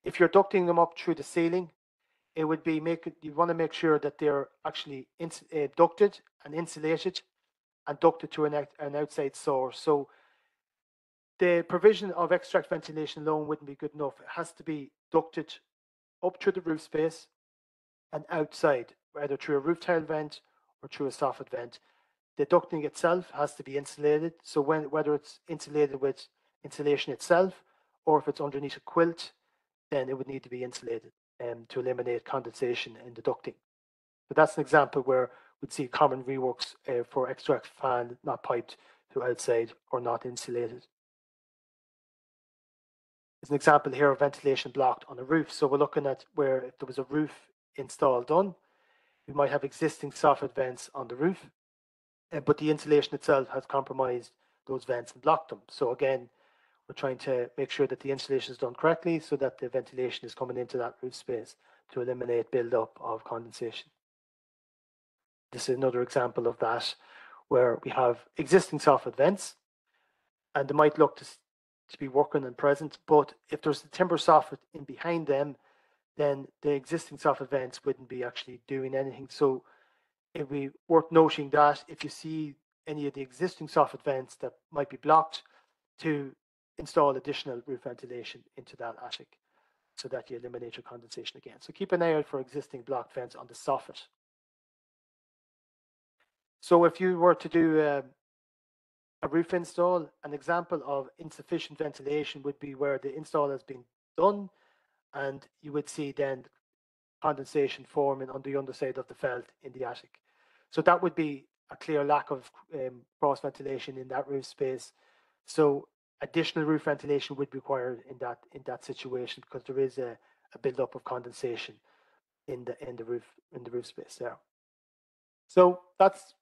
if you're ducting them up through the ceiling, it would be you want to make sure that they're actually ducted and insulated and ducted to an outside source. So the provision of extract ventilation alone wouldn't be good enough. It has to be ducted up through the roof space and outside, either through a roof tile vent or through a soffit vent. The ducting itself has to be insulated. So whether it's insulated with insulation itself or if it's underneath a quilt, then it would need to be insulated to eliminate condensation in the ducting. But that's an example where we'd see common reworks for extract fan not piped to outside or not insulated. There's an example here of ventilation blocked on a roof. So we're looking at where if there was a roof install done, we might have existing soffit vents on the roof, but the insulation itself has compromised those vents and blocked them. So again, we're trying to make sure that the insulation is done correctly so that the ventilation is coming into that roof space to eliminate build-up of condensation. This is another example of that, where we have existing soffit vents, and they might look to be working and present, but if there's a timber soffit in behind them, then the existing soffit vents wouldn't be actually doing anything. So it'd be worth noting that if you see any of the existing soffit vents that might be blocked, to install additional roof ventilation into that attic so that you eliminate your condensation again. So keep an eye out for existing blocked vents on the soffit. So if you were to do a roof install, an example of insufficient ventilation would be where the install has been done and you would see then condensation forming on the underside of the felt in the attic. So that would be a clear lack of cross ventilation in that roof space. So additional roof ventilation would be required in that situation because there is a build-up of condensation in the roof space there. So that's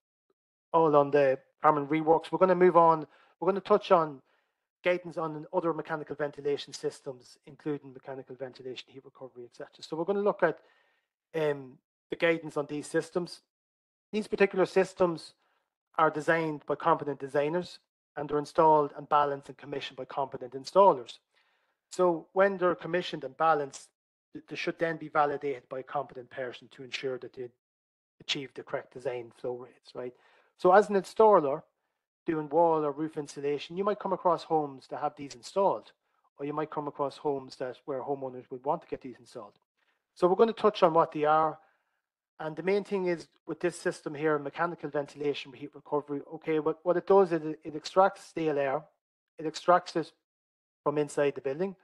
all on the common reworks. We're going to move on. We're going to touch on guidance on other mechanical ventilation systems, including mechanical ventilation, heat recovery, etc. So we're going to look at the guidance on these systems. These particular systems are designed by competent designers and they're installed and balanced and commissioned by competent installers. So when they're commissioned and balanced, they should then be validated by a competent person to ensure that they achieve the correct design flow rates, right? So as an installer doing wall or roof insulation, you might come across homes that have these installed, or you might come across homes where homeowners would want to get these installed. So we're going to touch on what they are And the main thing is with this system here, mechanical ventilation heat recovery, okay, what it does is it extracts stale air, it extracts it from inside the building.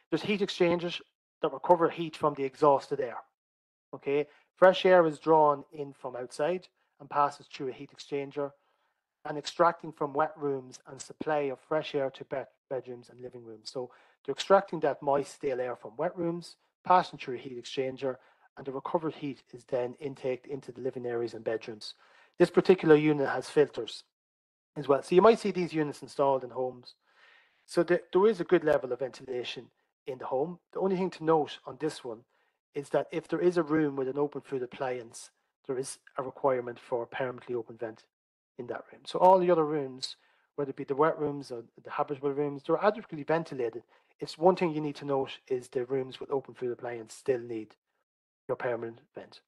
There's heat exchangers that recover heat from the exhausted air, okay. Fresh air is drawn in from outside and passes through a heat exchanger, and extracting from wet rooms and supply of fresh air to bedrooms and living rooms. So they're extracting that moist, stale air from wet rooms, passing through a heat exchanger, and the recovered heat is then intaked into the living areas and bedrooms. This particular unit has filters as well. So you might see these units installed in homes. So there is a good level of ventilation in the home. The only thing to note on this one is that if there is a room with an open fluid appliance, there is a requirement for permanently open vent in that room. So all the other rooms, whether it be the wet rooms or the habitable rooms, they're adequately ventilated. It's one thing you need to note is the rooms with open fluid appliance still need your permanent vent.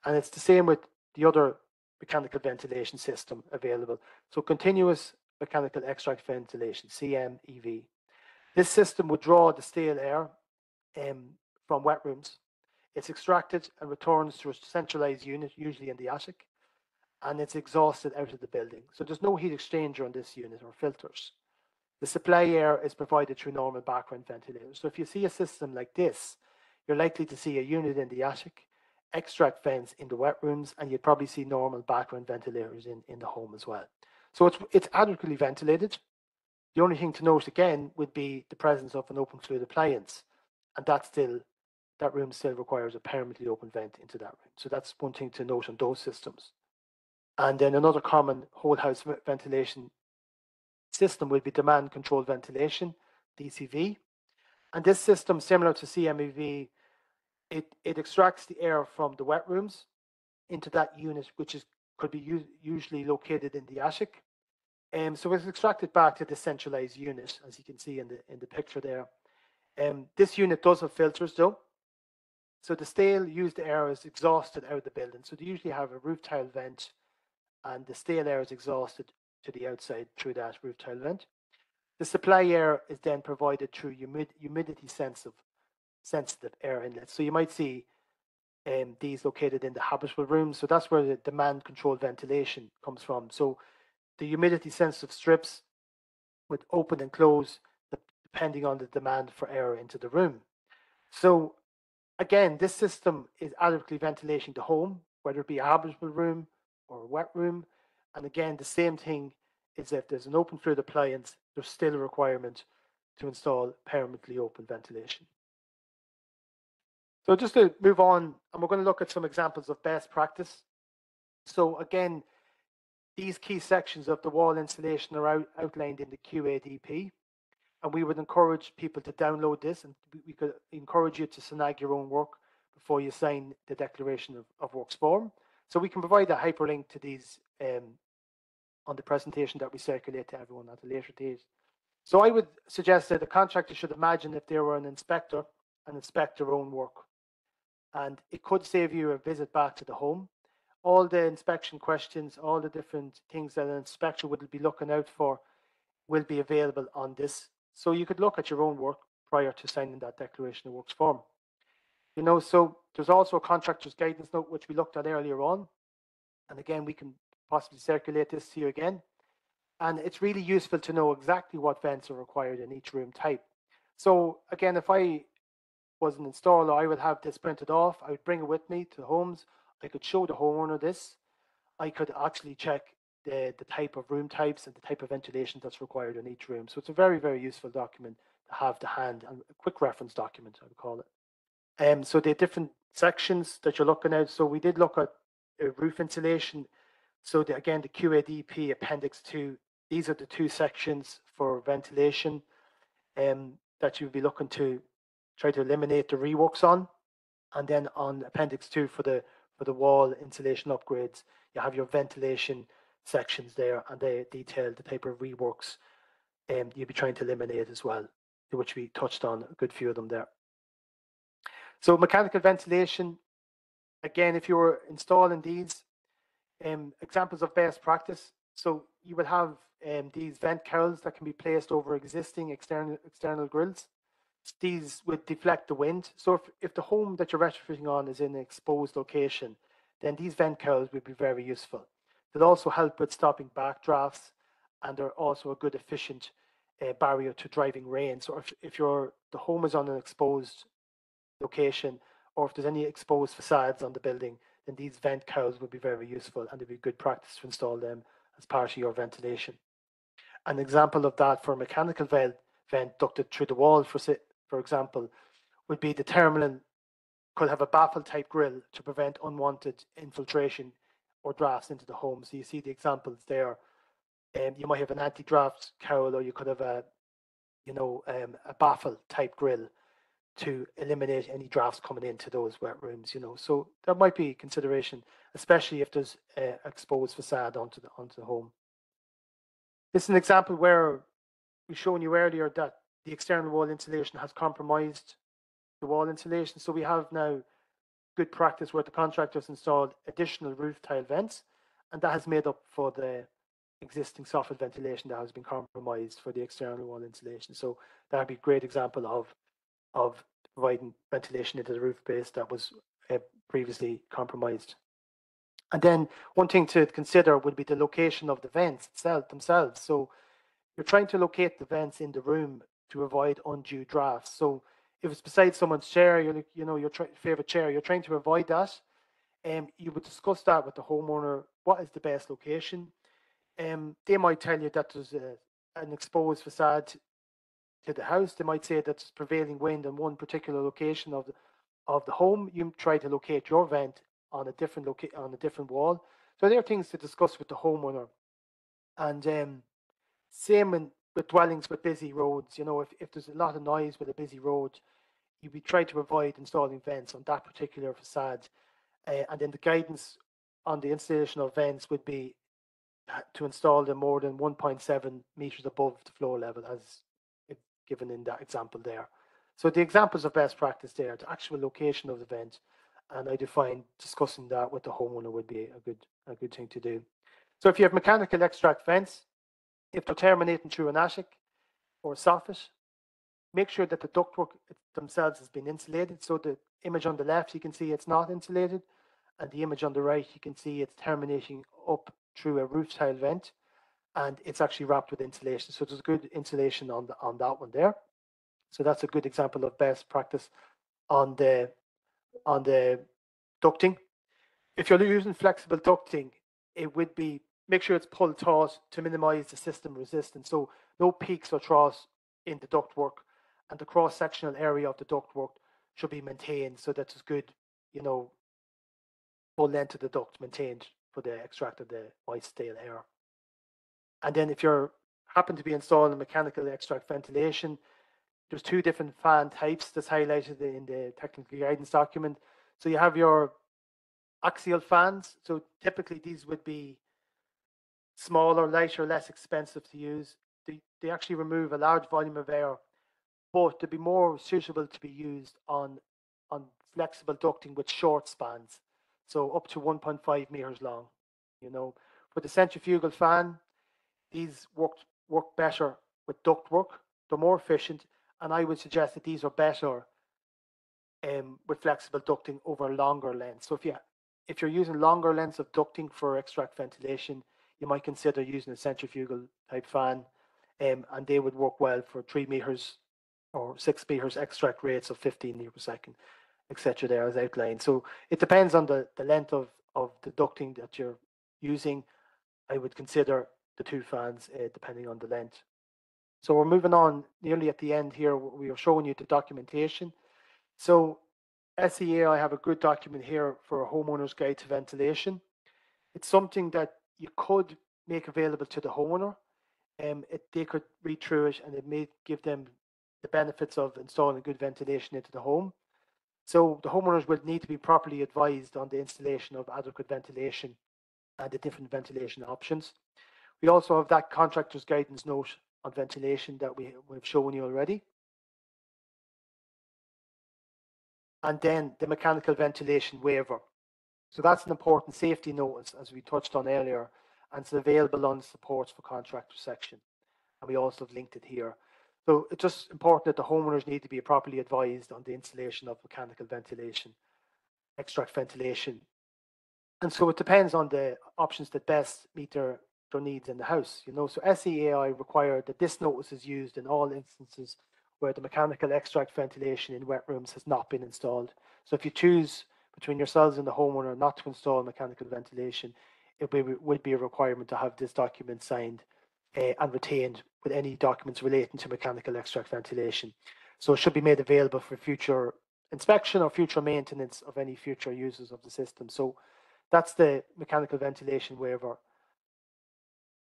And it's the same with the other mechanical ventilation system available. So continuous mechanical extract ventilation, CMEV. This system would draw the stale air from wet rooms. It's extracted and returns to a centralized unit, usually in the attic, and it's exhausted out of the building. So there's no heat exchanger on this unit or filters. The supply air is provided through normal background ventilators. So if you see a system like this, you're likely to see a unit in the attic, extract vents in the wet rooms, and you'd probably see normal background ventilators in the home as well. So it's adequately ventilated. The only thing to note again would be the presence of an open fluid appliance, and that room still requires a permanently open vent into that room. So that's one thing to note on those systems. And then another common whole house ventilation system will be demand controlled ventilation, DCV. And this system, similar to CMEV, it extracts the air from the wet rooms into that unit, which could be usually located in the attic. So it's extracted back to the centralized unit, as you can see in the picture there. This unit does have filters though. So the stale used air is exhausted out of the building. So they usually have a roof tile vent, and the stale air is exhausted to the outside through that roof tile vent. The supply air is then provided through humidity sensitive air inlets. So you might see these located in the habitable rooms. So that's where the demand controlled ventilation comes from. So the humidity sensitive strips would open and close depending on the demand for air into the room. So again, this system is adequately ventilating the home, whether it be a habitable room or a wet room. And again, the same thing is if there's an open fluid appliance, there's still a requirement to install permanently open ventilation. So just to move on, and we're going to look at some examples of best practice. So again, these key sections of the wall insulation are outlined in the QADP, and we would encourage people to download this, and we could encourage you to snag your own work before you sign the declaration of works form. So we can provide a hyperlink to these on the presentation that we circulate to everyone at a later date. So I would suggest that the contractor should imagine if they were an inspector and inspect their own work. And it could save you a visit back to the home. All the inspection questions, all the different things that an inspector would be looking out for will be available on this. So you could look at your own work prior to signing that declaration of works form. You know, so there's also a contractor's guidance note, which we looked at earlier on. And again, we can possibly circulate this to you again. And it's really useful to know exactly what vents are required in each room type. So again, if I was an installer, I would have this printed off. I would bring it with me to homes. I could show the homeowner this. I could actually check the type of room types and the type of ventilation that's required in each room. So it's a very, very useful document to have to hand, and a quick reference document, I would call it. So the different sections that you're looking at. So we did look at roof insulation. So again, the QADP Appendix 2, these are the two sections for ventilation that you'll be looking to try to eliminate the reworks on. And then on Appendix 2 for the wall insulation upgrades, you have your ventilation sections there, and they detail the type of reworks you'll be trying to eliminate as well, which we touched on a good few of them there. So mechanical ventilation, again, if you were installing these, examples of best practice. So you would have these vent cowls that can be placed over existing external grills. These would deflect the wind. So if the home that you're retrofitting on is in an exposed location, then these vent cowls would be very useful. They'll also help with stopping backdrafts, and they're also a good efficient barrier to driving rain. So if the home is on an exposed location, or if there's any exposed facades on the building, then these vent cowls would be very useful, and it'd be good practice to install them as part of your ventilation. An example of that for a mechanical vent ducted through the wall, for example, would be the terminal could have a baffle type grill to prevent unwanted infiltration or drafts into the home. So you see the examples there. You might have an anti-draft cowl, or you could have a baffle type grill to eliminate any drafts coming into those wet rooms. So that might be consideration, especially if there's exposed facade onto the home. This is an example where we've shown you earlier that the external wall insulation has compromised the wall insulation. So we have now good practice where the contractors installed additional roof tile vents, and that has made up for the existing soffit ventilation that has been compromised for the external wall insulation. So that would be a great example of providing ventilation into the roof base that was previously compromised. And then one thing to consider would be the location of the vents themselves. So you're trying to locate the vents in the room to avoid undue drafts. So if it's beside someone's chair, your favorite chair, you're trying to avoid that. You would discuss that with the homeowner. What is the best location? They might tell you that there's an exposed facade to the house. They might say that there's prevailing wind in one particular location of the home. You try to locate your vent on a different wall. So there are things to discuss with the homeowner. And same with dwellings with busy roads. If there's a lot of noise with a busy road, you would try to avoid installing vents on that particular facade. And then the guidance on the installation of vents would be to install them more than 1.7 meters above the floor level, as given in that example there. So the examples of best practice there, the actual location of the vent, and I define discussing that with the homeowner would be a good thing to do. So if you have mechanical extract vents, if they're terminating through an attic or a soffit, make sure that the ductwork themselves has been insulated. So the image on the left, you can see it's not insulated, and the image on the right, you can see it's terminating up through a roof tile vent, and it's actually wrapped with insulation. So there's good insulation on that one there. So that's a good example of best practice on the ducting. If you're using flexible ducting, it would be make sure it's pulled taut to minimize the system resistance. So no peaks or troughs in the ductwork, and the cross-sectional area of the ductwork should be maintained so that there's good, full length of the duct maintained for the extract of the moist stale air. And then if you're happen to be installing mechanical extract ventilation, there's two different fan types that's highlighted in the technical guidance document. So you have your axial fans. So typically these would be smaller, lighter, less expensive to use. They actually remove a large volume of air, but they'd be more suitable to be used on flexible ducting with short spans, so up to 1.5 meters long. For the centrifugal fan, these work better with ductwork. They're more efficient, and I would suggest that these are better with flexible ducting over longer lengths. So if you're using longer lengths of ducting for extract ventilation, you might consider using a centrifugal type fan, and they would work well for 3 meters or 6 meters extract rates of 15 meters per second, etc. there as outlined. So it depends on the length of the ducting that you're using. I would consider the two fans depending on the length. So we're moving on nearly at the end here. We are showing you the documentation. So SEAI, I have a good document here for a homeowner's guide to ventilation. It's something that you could make available to the homeowner. They could read through it, and it may give them the benefits of installing good ventilation into the home. So the homeowners will need to be properly advised on the installation of adequate ventilation and the different ventilation options. We also have that contractor's guidance note on ventilation that we've shown you already. And then the mechanical ventilation waiver. So that's an important safety notice, as we touched on earlier, and it's available on the supports for contractors section. And we also have linked it here. So it's just important that the homeowners need to be properly advised on the installation of mechanical ventilation, extract ventilation And so it depends on the options that best meet their needs in the house. So SEAI require that this notice is used in all instances where the mechanical extract ventilation in wet rooms has not been installed. So if you choose between yourselves and the homeowner not to install mechanical ventilation, it would be a requirement to have this document signed and retained with any documents relating to mechanical extract ventilation. So it should be made available for future inspection or future maintenance of any future users of the system. So that's the mechanical ventilation waiver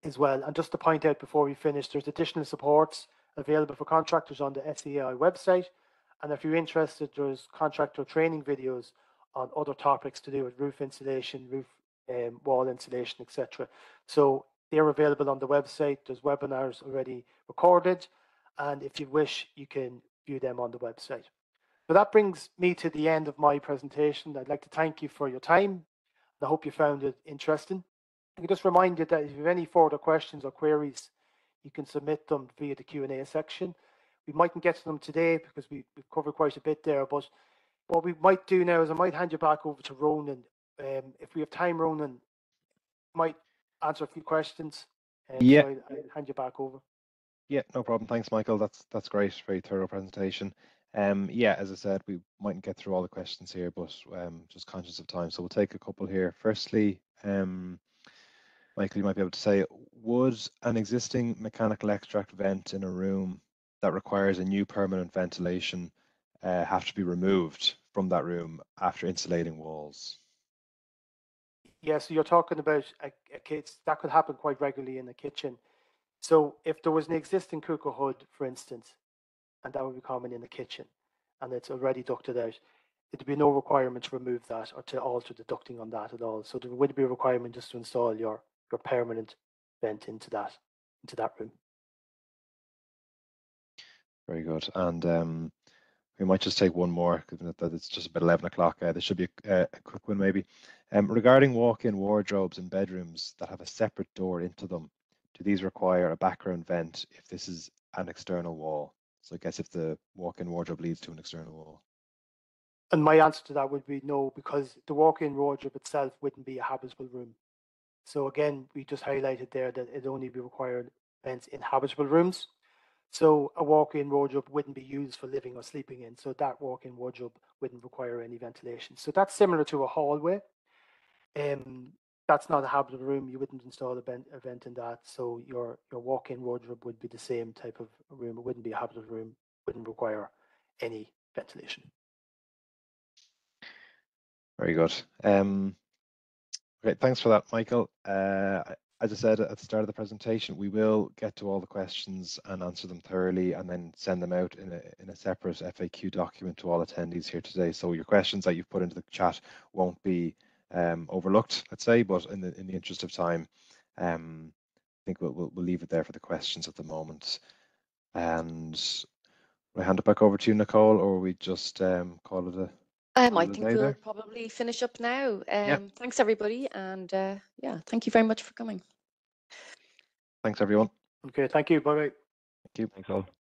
as well. And just to point out before we finish, there's additional supports available for contractors on the SEAI website. And if you're interested, there's contractor training videos on other topics to do with roof insulation, roof wall insulation, etc. So they're available on the website. There's webinars already recorded. And if you wish, you can view them on the website. So that brings me to the end of my presentation. I'd like to thank you for your time. I hope you found it interesting. I can just remind you that if you have any further questions or queries, you can submit them via the Q&A section. We mightn't get to them today because we've covered quite a bit there, but what we might do now is I might hand you back over to Ronan. If we have time, Ronan might answer a few questions. Yeah. So I'll hand you back over. Yeah, no problem. Thanks, Michael. That's great. Very thorough presentation. Yeah, as I said, we mightn't get through all the questions here, but just conscious of time. So we'll take a couple here. Firstly, Michael, you might be able to say, would an existing mechanical extract vent in a room that requires a new permanent ventilation have to be removed from that room after insulating walls? Yeah, so you're talking about a case that could happen quite regularly in the kitchen. So if there was an existing cooker hood, for instance, and that would be common in the kitchen, and it's already ducted out, there'd be no requirement to remove that or to alter the ducting on that at all. So there would be a requirement just to install your permanent vent into that room. Very good. And we might just take one more, given that it's just about 11 o'clock. This should be a quick one, maybe. Regarding walk-in wardrobes in bedrooms that have a separate door into them, do these require a background vent if this is an external wall? So I guess if the walk-in wardrobe leads to an external wall. And my answer to that would be no, because the walk-in wardrobe itself wouldn't be a habitable room. So again, we just highlighted there that it only be required vents in habitable rooms. So a walk-in wardrobe wouldn't be used for living or sleeping in. So that walk-in wardrobe wouldn't require any ventilation. So that's similar to a hallway. That's not a habitable room. You wouldn't install a vent in that. So your walk-in wardrobe would be the same type of room. It wouldn't be a habitable room. Wouldn't require any ventilation. Very good. Great, thanks for that, Michael. As I said at the start of the presentation, we will get to all the questions and answer them thoroughly and then send them out in a separate FAQ document to all attendees here today. So your questions that you've put into the chat won't be overlooked, let's say, but in the interest of time, I think we'll leave it there for the questions at the moment. And will I hand it back over to you, Nicole, or we just call it a I think we'll probably finish up now. Thanks, everybody. And yeah, thank you very much for coming. Thanks, everyone. Okay, thank you. Bye-bye. Thank you. Thanks all.